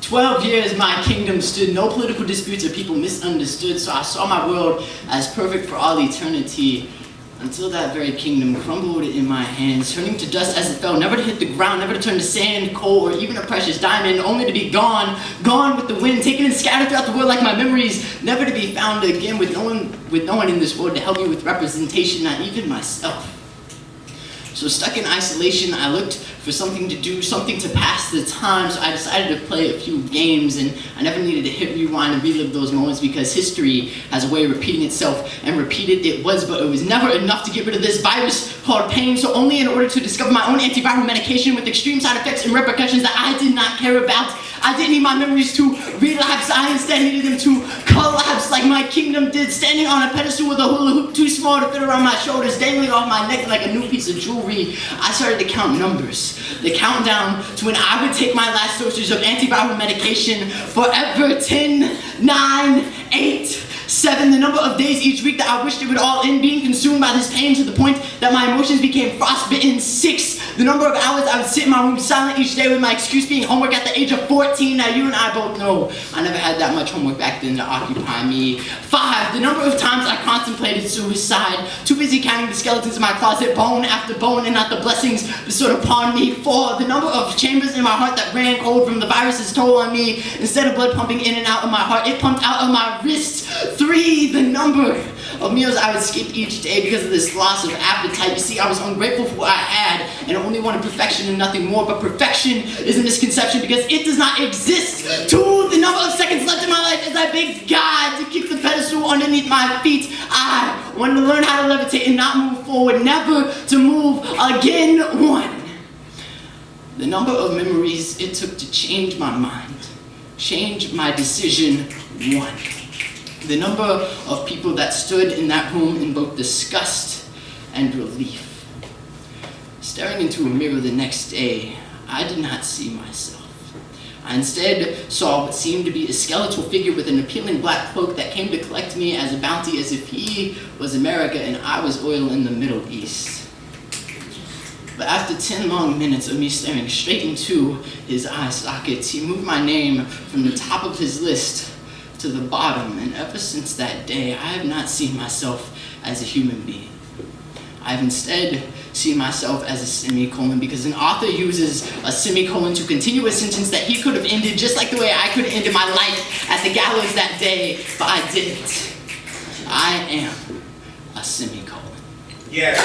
"12 years my kingdom stood, no political disputes or people misunderstood, so I saw my world as perfect for all eternity, until that very kingdom crumbled in my hands, turning to dust as it fell, never to hit the ground, never to turn to sand, coal, or even a precious diamond, only to be gone, gone with the wind, taken and scattered throughout the world like my memories, never to be found again, with no one in this world to help me with representation, not even myself. So stuck in isolation, I looked for something to do, something to pass the time, so I decided to play a few games, and I never needed to hit rewind and relive those moments because history has a way of repeating itself, and repeated it was, but it was never enough to get rid of this virus called pain, so only in order to discover my own antiviral medication with extreme side effects and repercussions that I did not care about, I didn't need my memories to relapse, I instead needed them to collapse like my kingdom did, standing on a pedestal with a hula hoop too small to fit around my shoulders, dangling off my neck like a new piece of jewelry. I started to count numbers, the countdown to when I would take my last dosage of antiviral medication forever. 10, 9, 8, 7, the number of days each week that I wished it would all end, being consumed by this pain to the point that my emotions became frostbitten. 6, the number of hours I would sit in my room silent each day with my excuse being homework at the age of 14. Now you and I both know I never had that much homework back then to occupy me. 5, the number of times I contemplated suicide, too busy counting the skeletons in my closet, bone after bone, and not the blessings bestowed upon me. 4, the number of chambers in my heart that ran cold from the virus's toll on me. Instead of blood pumping in and out of my heart, it pumped out of my wrist. 3, the number of meals I would skip each day because of this loss of appetite. You see, I was ungrateful for what I had and only wanted perfection and nothing more, but perfection is a misconception because it does not exist. 2, the number of seconds left in my life as I begged God to keep the pedestal underneath my feet. I wanted to learn how to levitate and not move forward, never to move again. 1, the number of memories it took to change my mind, change my decision. 1, the number of people that stood in that room in both disgust and relief. Staring into a mirror the next day, I did not see myself. I instead saw what seemed to be a skeletal figure with an appealing black cloak that came to collect me as a bounty, as if he was America and I was oil in the Middle East. But after 10 long minutes of me staring straight into his eye sockets, he moved my name from the top of his list to the bottom, and ever since that day, I have not seen myself as a human being. I have instead seen myself as a semicolon, because an author uses a semicolon to continue a sentence that he could have ended just like the way I could have ended my life at the gallows that day, but I didn't. I am a semicolon. Yes.